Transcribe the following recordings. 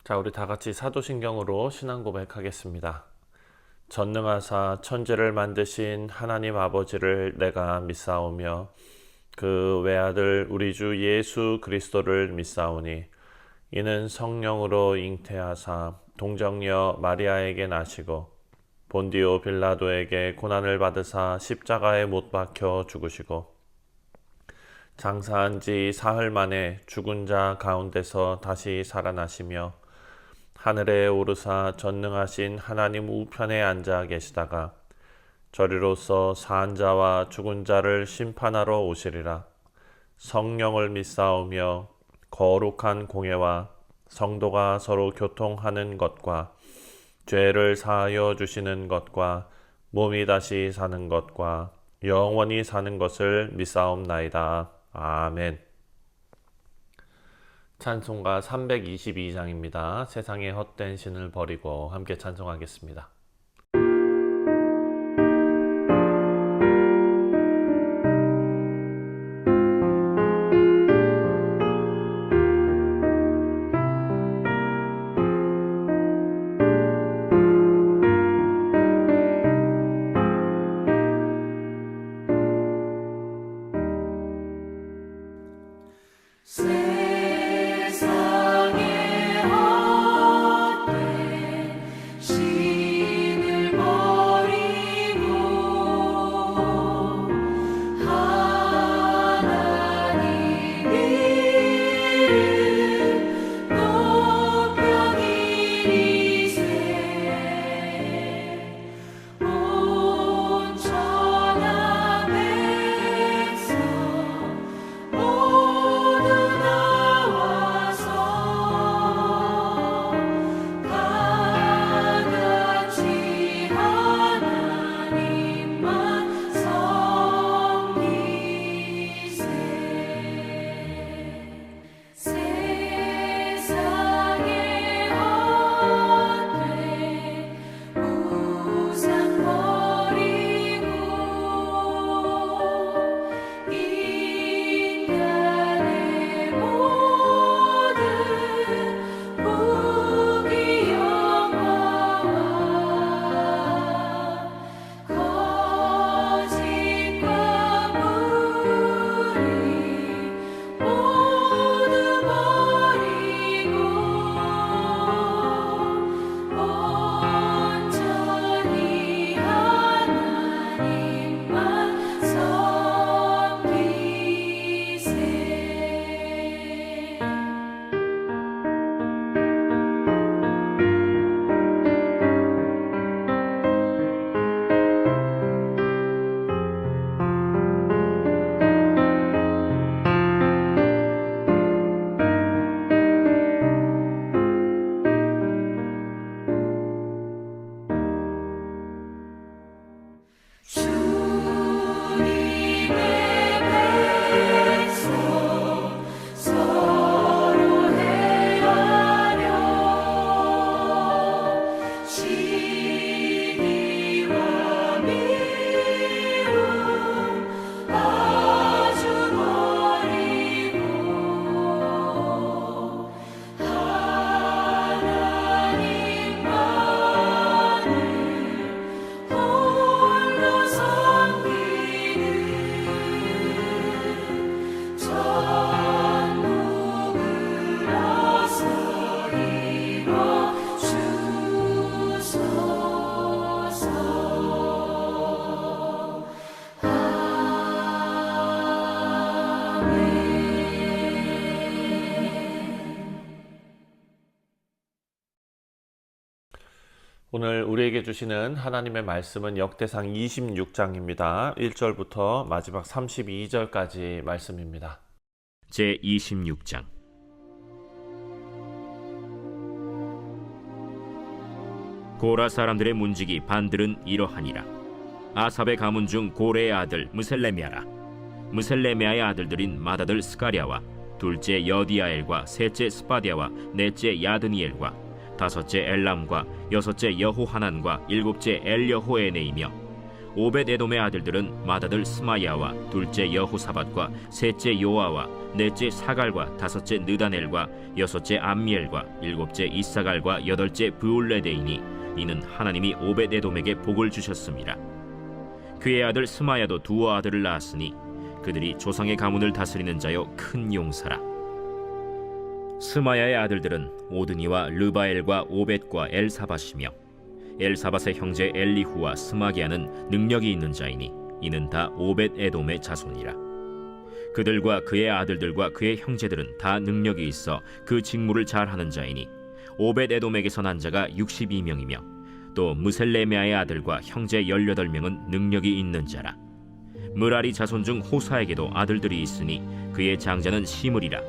자, 우리 다 같이 사도신경으로 신앙 고백하겠습니다. 전능하사 천지를 만드신 하나님 아버지를 내가 믿사오며 그 외아들 우리 주 예수 그리스도를 믿사오니 이는 성령으로 잉태하사 동정녀 마리아에게 나시고 본디오 빌라도에게 고난을 받으사 십자가에 못 박혀 죽으시고 장사한 지 사흘 만에 죽은 자 가운데서 다시 살아나시며 하늘에 오르사 전능하신 하나님 우편에 앉아 계시다가 저리로서 산 자와 죽은 자를 심판하러 오시리라. 성령을 믿사오며 거룩한 공예와 성도가 서로 교통하는 것과 죄를 사하여 주시는 것과 몸이 다시 사는 것과 영원히 사는 것을 믿사옵나이다. 아멘. 찬송가 322장입니다. 세상의 헛된 신을 버리고 함께 찬송하겠습니다. 오늘 우리에게 주시는 하나님의 말씀은 역대상 26장입니다. 1절부터 마지막 32절까지 말씀입니다. 제26장 고라 사람들의 문지기 반들은 이러하니라. 아삽의 가문 중 고레의 아들 무셀레미아라. 무셀레미아의 아들들인 맏아들 스가랴와 둘째 여디아엘과 셋째 스바디아와 넷째 야드니엘과 다섯째 엘람과 여섯째 여호하난과 일곱째 엘여호에네이며 오벳에돔의 아들들은 맏아들 스마야와 둘째 여호사밧과 셋째 요아와 넷째 사갈과 다섯째 느다넬과 여섯째 암미엘과 일곱째 이사갈과 여덟째 브울레데이니 이는 하나님이 오벳에돔에게 복을 주셨습니다. 그의 아들 스마야도 두 아들을 낳았으니 그들이 조상의 가문을 다스리는 자요 큰 용사라. 스마야의 아들들은 오드니와 르바엘과 오벳과 엘사밧이며 엘사밧의 형제 엘리후와 스마기야는 능력이 있는 자이니 이는 다 오벳에돔의 자손이라. 그들과 그의 아들들과 그의 형제들은 다 능력이 있어 그 직무를 잘하는 자이니 오벳에돔에게서 난 자가 62명이며 또 무셀레메아의 아들과 형제 18명은 능력이 있는 자라. 므라리 자손 중 호사에게도 아들들이 있으니 그의 장자는 시므리라.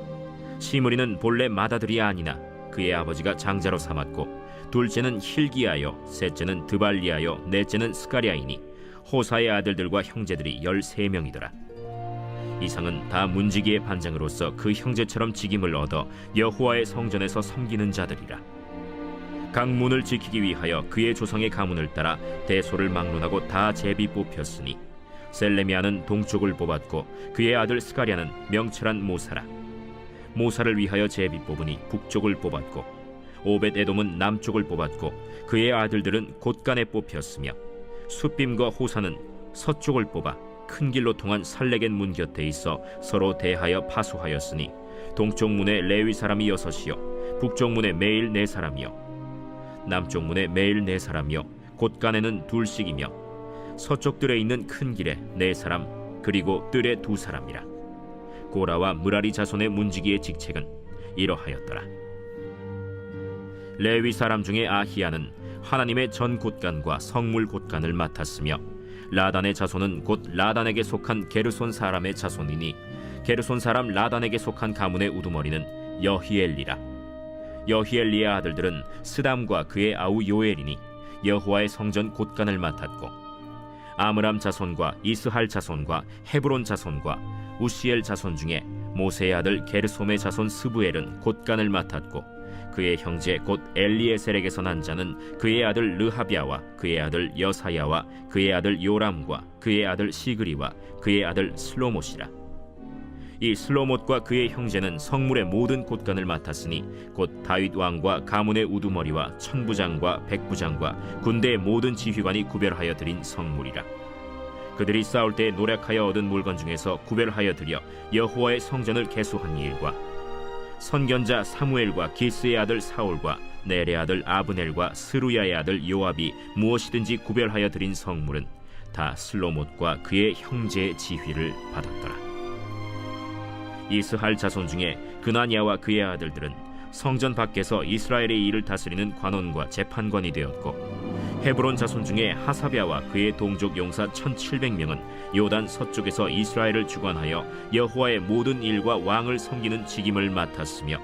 시므리는 본래 맏아들이 아니나 그의 아버지가 장자로 삼았고 둘째는 힐기야요 셋째는 드발리야요 넷째는 스가랴이니 호사의 아들들과 형제들이 13명이더라. 이상은 다 문지기의 반장으로서 그 형제처럼 직임을 얻어 여호와의 성전에서 섬기는 자들이라. 각 문을 지키기 위하여 그의 조상의 가문을 따라 대소를 막론하고 다 제비 뽑혔으니 셀레미아는 동쪽을 뽑았고 그의 아들 스가랴는 명철한 모사라. 모사를 위하여 제비 뽑으니 북쪽을 뽑았고 오벳에돔은 남쪽을 뽑았고 그의 아들들은 곳간에 뽑혔으며 숫빔과 호사는 서쪽을 뽑아 큰 길로 통한 살레겐 문 곁에 있어 서로 대하여 파수하였으니 동쪽 문에 레위 사람이 6이요 북쪽 문에 매일 4사람이요 남쪽 문에 매일 4사람이요 곳간에는 2씩이며 서쪽 뜰에 있는 큰 길에 4사람 그리고 뜰에 2사람이라. 고라와 므라리 자손의 문지기의 직책은 이러하였더라. 레위 사람 중에 아히야는 하나님의 전 곳간과 성물 곳간을 맡았으며 라단의 자손은 곧 라단에게 속한 게르손 사람의 자손이니 게르손 사람 라단에게 속한 가문의 우두머리는 여히엘리라. 여히엘리의 아들들은 스담과 그의 아우 요엘이니 여호와의 성전 곳간을 맡았고 아므람 자손과 이스할 자손과 헤브론 자손과 우시엘 자손 중에 모세의 아들 게르솜의 자손 스부엘은 곳간을 맡았고 그의 형제 곧 엘리에셀에게서 난 자는 그의 아들 르하비아와 그의 아들 여사야와 그의 아들 요람과 그의 아들 시그리와 그의 아들 슬로못이라. 이 슬로못과 그의 형제는 성물의 모든 곳간을 맡았으니 곧 다윗 왕과 가문의 우두머리와 천부장과 백부장과 군대의 모든 지휘관이 구별하여 드린 성물이라. 그들이 싸울 때 노력하여 얻은 물건 중에서 구별하여 드려 여호와의 성전을 개수한 일과 선견자 사무엘과 기스의 아들 사울과 넬의 아들 아브넬과 스루야의 아들 요압이 무엇이든지 구별하여 드린 성물은 다 슬로못과 그의 형제의 지휘를 받았더라. 이스할 자손 중에 그나니아와 그의 아들들은 성전 밖에서 이스라엘의 일을 다스리는 관원과 재판관이 되었고 헤브론 자손 중에 하사랴와 그의 동족 용사 1700명은 요단 서쪽에서 이스라엘을 주관하여 여호와의 모든 일과 왕을 섬기는 직임을 맡았으며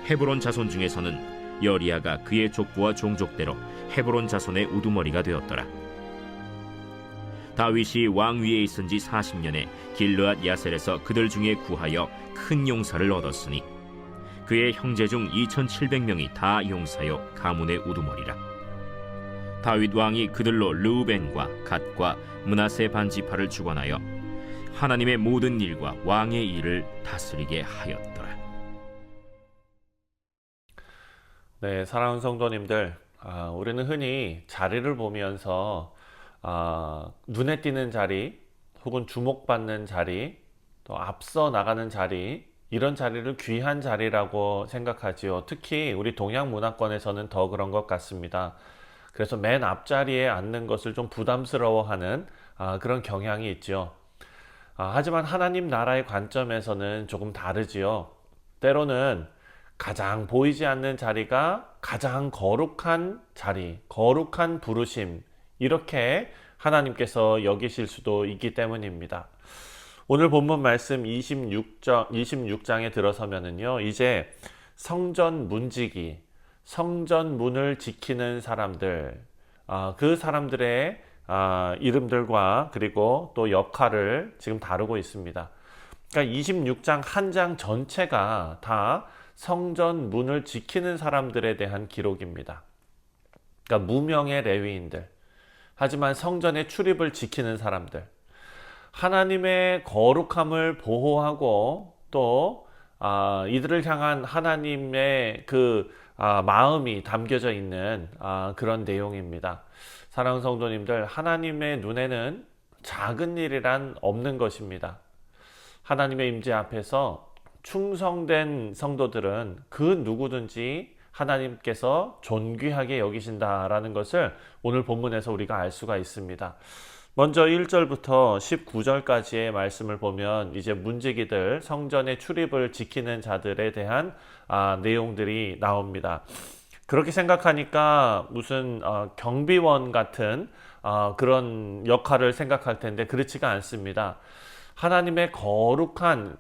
헤브론 자손 중에서는 여리야가 그의 족부와 종족대로 헤브론 자손의 우두머리가 되었더라. 다윗이 왕 위에 있은 지 40년에 길르앗 야셀에서 그들 중에 구하여 큰 용사를 얻었으니 그의 형제 중 2700명이 다 용사요 가문의 우두머리라. 다윗 왕이 그들로 르우벤과 갓과 므낫세 반지파를 주관하여 하나님의 모든 일과 왕의 일을 다스리게 하였더라. 네, 사랑하는 성도님들, 우리는 흔히 자리를 보면서 눈에 띄는 자리 혹은 주목받는 자리, 또 앞서 나가는 자리, 이런 자리를 귀한 자리라고 생각하지요. 특히 우리 동양 문화권에서는 더 그런 것 같습니다. 그래서 맨 앞자리에 앉는 것을 좀 부담스러워하는 그런 경향이 있죠. 하지만 하나님 나라의 관점에서는 조금 다르지요. 때로는 가장 보이지 않는 자리가 가장 거룩한 자리, 거룩한 부르심, 이렇게 하나님께서 여기실 수도 있기 때문입니다. 오늘 본문 말씀 26장에 들어서면은요, 이제 성전 문지기, 성전 문을 지키는 사람들, 그 사람들의 이름들과 그리고 또 역할을 지금 다루고 있습니다. 그러니까 26장 한 장 전체가 다 성전 문을 지키는 사람들에 대한 기록입니다. 그러니까 무명의 레위인들. 하지만 성전의 출입을 지키는 사람들, 하나님의 거룩함을 보호하고 또 이들을 향한 하나님의 그 마음이 담겨져 있는 그런 내용입니다. 사랑하는 성도님들, 하나님의 눈에는 작은 일이란 없는 것입니다. 하나님의 임재 앞에서 충성된 성도들은 그 누구든지 하나님께서 존귀하게 여기신다라는 것을 오늘 본문에서 우리가 알 수가 있습니다. 먼저 1절부터 19절까지의 말씀을 보면 이제 문지기들, 성전의 출입을 지키는 자들에 대한 내용들이 나옵니다. 그렇게 생각하니까 무슨 경비원 같은 그런 역할을 생각할 텐데 그렇지가 않습니다. 하나님의 거룩한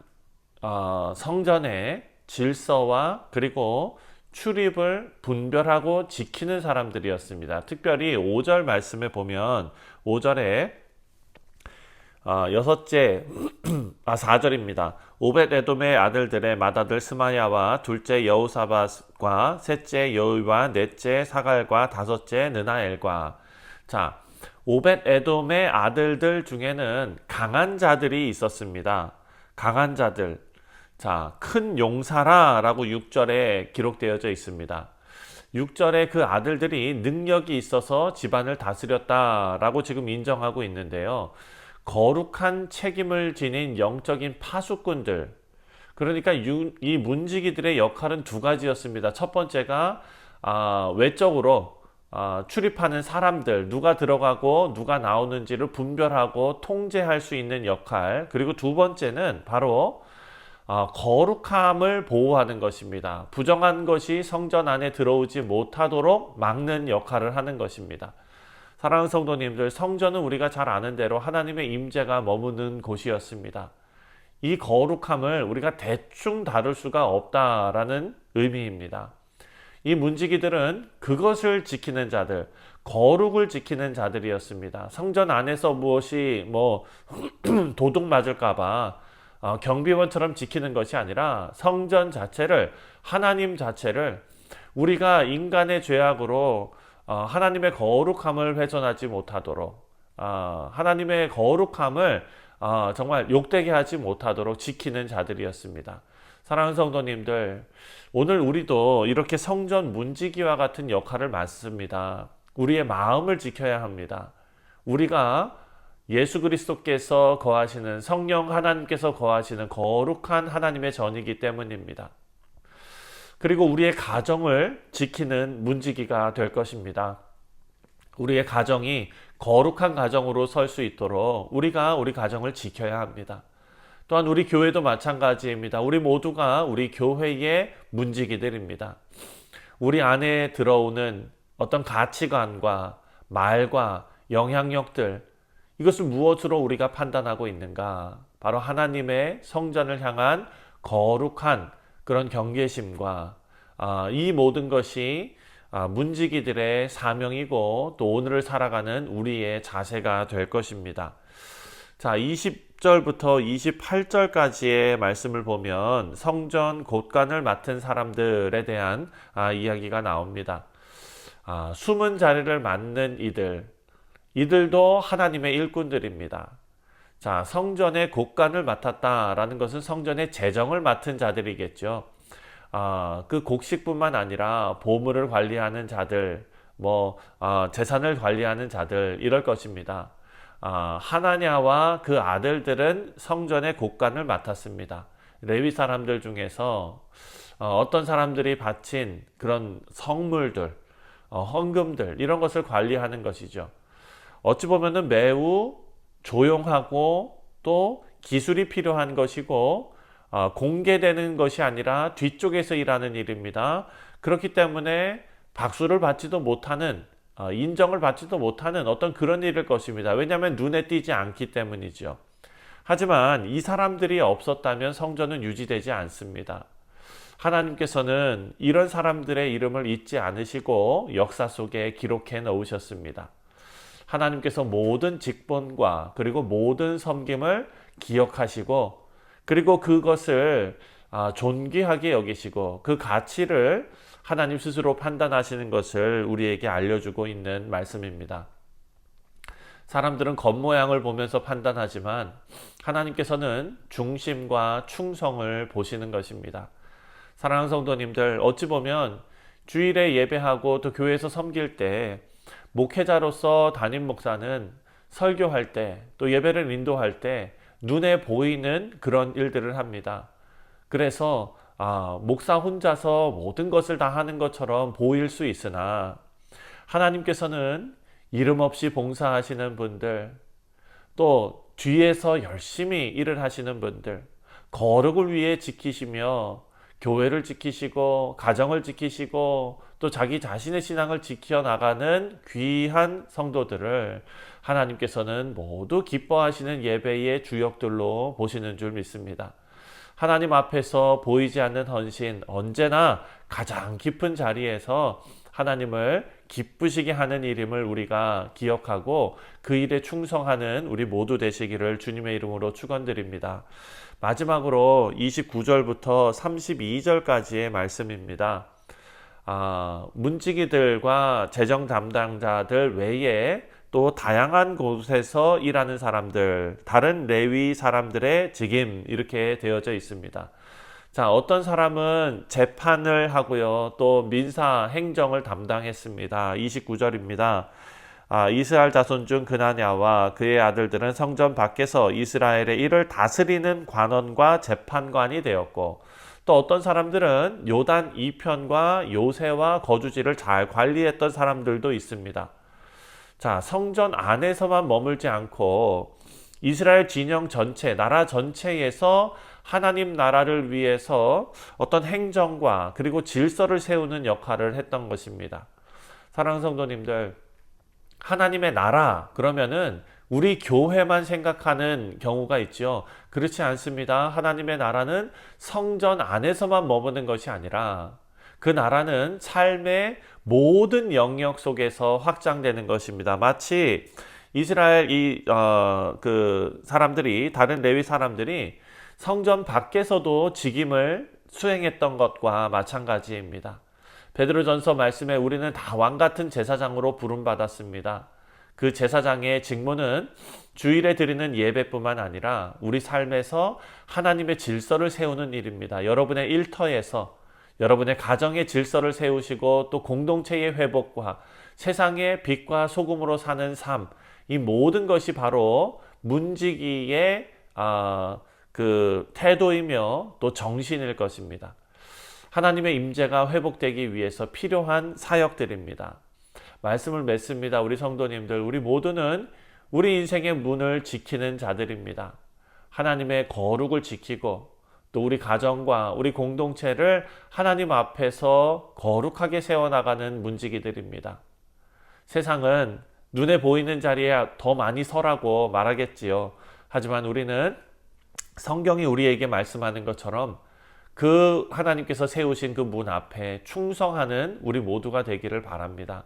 성전의 질서와 그리고 출입을 분별하고 지키는 사람들이었습니다. 특별히 5절 말씀에 보면 5절에 4절입니다. 오벳에돔의 아들들의 맏아들 스마야와 둘째 여우사밧과 셋째 여우와 넷째 사갈과 다섯째 느나엘과. 자, 오벳에돔의 아들들 중에는 강한 자들이 있었습니다. 강한 자들. 자, 큰 용사라 라고 6절에 기록되어져 있습니다. 6절에 그 아들들이 능력이 있어서 집안을 다스렸다라고 지금 인정하고 있는데요. 거룩한 책임을 지닌 영적인 파수꾼들, 그러니까 이 문지기들의 역할은 두 가지였습니다. 첫 번째가 외적으로 출입하는 사람들, 누가 들어가고 누가 나오는지를 분별하고 통제할 수 있는 역할, 그리고 두 번째는 바로 거룩함을 보호하는 것입니다. 부정한 것이 성전 안에 들어오지 못하도록 막는 역할을 하는 것입니다. 사랑하는 성도님들, 성전은 우리가 잘 아는 대로 하나님의 임재가 머무는 곳이었습니다. 이 거룩함을 우리가 대충 다룰 수가 없다라는 의미입니다. 이 문지기들은 그것을 지키는 자들, 거룩을 지키는 자들이었습니다. 성전 안에서 무엇이 도둑 맞을까봐 경비원처럼 지키는 것이 아니라 성전 자체를, 하나님 자체를 우리가 인간의 죄악으로 하나님의 거룩함을 훼손하지 못하도록, 하나님의 거룩함을 정말 욕되게 하지 못하도록 지키는 자들이었습니다. 사랑하는 성도님들, 오늘 우리도 이렇게 성전 문지기와 같은 역할을 맡습니다. 우리의 마음을 지켜야 합니다. 우리가 예수 그리스도께서 거하시는, 성령 하나님께서 거하시는 거룩한 하나님의 전이기 때문입니다. 그리고 우리의 가정을 지키는 문지기가 될 것입니다. 우리의 가정이 거룩한 가정으로 설 수 있도록 우리가 우리 가정을 지켜야 합니다. 또한 우리 교회도 마찬가지입니다. 우리 모두가 우리 교회의 문지기들입니다. 우리 안에 들어오는 어떤 가치관과 말과 영향력들, 이것을 무엇으로 우리가 판단하고 있는가? 바로 하나님의 성전을 향한 거룩한 그런 경계심과 이 모든 것이 문지기들의 사명이고 또 오늘을 살아가는 우리의 자세가 될 것입니다. 자, 20절부터 28절까지의 말씀을 보면 성전 곳간을 맡은 사람들에 대한 이야기가 나옵니다. 숨은 자리를 맡는 이들도 하나님의 일꾼들입니다. 자, 성전의 곳간을 맡았다라는 것은 성전의 재정을 맡은 자들이겠죠. 그 곡식뿐만 아니라 보물을 관리하는 자들, 재산을 관리하는 자들, 이럴 것입니다. 하나냐와 그 아들들은 성전의 곳간을 맡았습니다. 레위 사람들 중에서 어떤 사람들이 바친 그런 성물들, 헌금들, 이런 것을 관리하는 것이죠. 어찌 보면은 매우 조용하고 또 기술이 필요한 것이고 공개되는 것이 아니라 뒤쪽에서 일하는 일입니다. 그렇기 때문에 박수를 받지도 못하는, 인정을 받지도 못하는 어떤 그런 일일 것입니다. 왜냐하면 눈에 띄지 않기 때문이죠. 하지만 이 사람들이 없었다면 성전은 유지되지 않습니다. 하나님께서는 이런 사람들의 이름을 잊지 않으시고 역사 속에 기록해 놓으셨습니다. 하나님께서 모든 직분과 그리고 모든 섬김을 기억하시고 그리고 그것을 존귀하게 여기시고 그 가치를 하나님 스스로 판단하시는 것을 우리에게 알려주고 있는 말씀입니다. 사람들은 겉모양을 보면서 판단하지만 하나님께서는 중심과 충성을 보시는 것입니다. 사랑하는 성도님들, 어찌 보면 주일에 예배하고 또 교회에서 섬길 때 목회자로서 담임 목사는 설교할 때 또 예배를 인도할 때 눈에 보이는 그런 일들을 합니다. 그래서 목사 혼자서 모든 것을 다 하는 것처럼 보일 수 있으나 하나님께서는 이름 없이 봉사하시는 분들, 또 뒤에서 열심히 일을 하시는 분들, 거룩을 위해 지키시며 교회를 지키시고 가정을 지키시고 또 자기 자신의 신앙을 지켜 나가는 귀한 성도들을 하나님께서는 모두 기뻐하시는 예배의 주역들로 보시는 줄 믿습니다. 하나님 앞에서 보이지 않는 헌신, 언제나 가장 깊은 자리에서 하나님을 기쁘시게 하는 일임을 우리가 기억하고 그 일에 충성하는 우리 모두 되시기를 주님의 이름으로 축원드립니다. 마지막으로 29절부터 32절까지의 말씀입니다. 문지기들과 재정 담당자들 외에 또 다양한 곳에서 일하는 사람들, 다른 레위 사람들의 직임, 이렇게 되어져 있습니다. 자, 어떤 사람은 재판을 하고요, 또 민사 행정을 담당했습니다. 29절입니다. 이스라엘 자손 중 그나냐와 그의 아들들은 성전 밖에서 이스라엘의 일을 다스리는 관원과 재판관이 되었고, 또 어떤 사람들은 요단 이편과 요새와 거주지를 잘 관리했던 사람들도 있습니다. 자, 성전 안에서만 머물지 않고 이스라엘 진영 전체, 나라 전체에서 하나님 나라를 위해서 어떤 행정과 그리고 질서를 세우는 역할을 했던 것입니다. 사랑하는 성도님들, 하나님의 나라 그러면은 우리 교회만 생각하는 경우가 있죠. 그렇지 않습니다. 하나님의 나라는 성전 안에서만 머무는 것이 아니라 그 나라는 삶의 모든 영역 속에서 확장되는 것입니다. 마치 이스라엘 그 사람들이, 다른 레위 사람들이 성전 밖에서도 직임을 수행했던 것과 마찬가지입니다. 베드로전서 말씀에 우리는 다 왕같은 제사장으로 부름받았습니다. 그 제사장의 직무는 주일에 드리는 예배뿐만 아니라 우리 삶에서 하나님의 질서를 세우는 일입니다. 여러분의 일터에서 여러분의 가정의 질서를 세우시고 또 공동체의 회복과 세상의 빛과 소금으로 사는 삶, 이 모든 것이 바로 문지기의 그 태도이며 또 정신일 것입니다. 하나님의 임재가 회복되기 위해서 필요한 사역들입니다. 말씀을 맺습니다. 우리 성도님들, 우리 모두는 우리 인생의 문을 지키는 자들입니다. 하나님의 거룩을 지키고 또 우리 가정과 우리 공동체를 하나님 앞에서 거룩하게 세워나가는 문지기들입니다. 세상은 눈에 보이는 자리에 더 많이 서라고 말하겠지요. 하지만 우리는 성경이 우리에게 말씀하는 것처럼 그 하나님께서 세우신 그 문 앞에 충성하는 우리 모두가 되기를 바랍니다.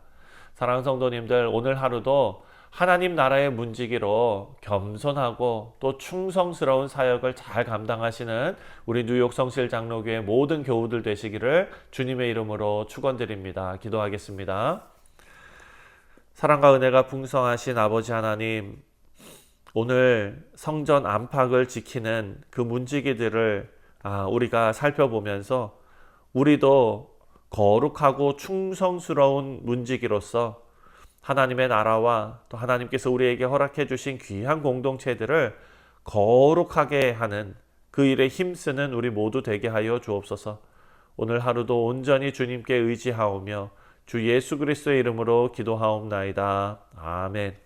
사랑하는 성도님들, 오늘 하루도 하나님 나라의 문지기로 겸손하고 또 충성스러운 사역을 잘 감당하시는 우리 뉴욕 성실 장로교회 모든 교우들 되시기를 주님의 이름으로 축원드립니다. 기도하겠습니다. 사랑과 은혜가 풍성하신 아버지 하나님, 오늘 성전 안팎을 지키는 그 문지기들을 우리가 살펴보면서 우리도 거룩하고 충성스러운 문지기로서 하나님의 나라와 또 하나님께서 우리에게 허락해 주신 귀한 공동체들을 거룩하게 하는 그 일에 힘쓰는 우리 모두 되게 하여 주옵소서. 오늘 하루도 온전히 주님께 의지하오며 주 예수 그리스도의 이름으로 기도하옵나이다. 아멘.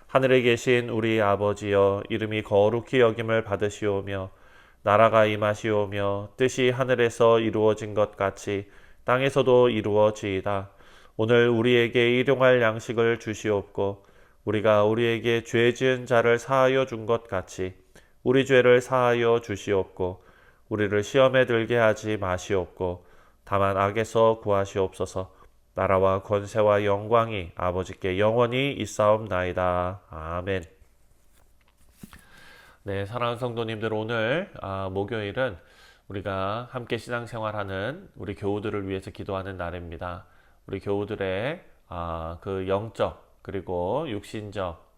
하늘에 계신 우리 아버지여, 이름이 거룩히 여김을 받으시오며 나라가 임하시오며 뜻이 하늘에서 이루어진 것 같이 땅에서도 이루어지이다. 오늘 우리에게 일용할 양식을 주시옵고 우리가 우리에게 죄 지은 자를 사하여 준 것 같이 우리 죄를 사하여 주시옵고 우리를 시험에 들게 하지 마시옵고 다만 악에서 구하시옵소서. 나라와 권세와 영광이 아버지께 영원히 있사옵나이다. 아멘. 네, 사랑하는 성도님들, 오늘 목요일은 우리가 함께 신앙생활하는 우리 교우들을 위해서 기도하는 날입니다. 우리 교우들의 그 영적 그리고 육신적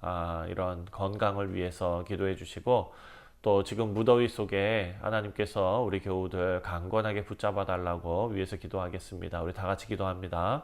이런 건강을 위해서 기도해 주시고, 또 지금 무더위 속에 하나님께서 우리 교우들 강건하게 붙잡아 달라고 위해서 기도하겠습니다. 우리 다 같이 기도합니다.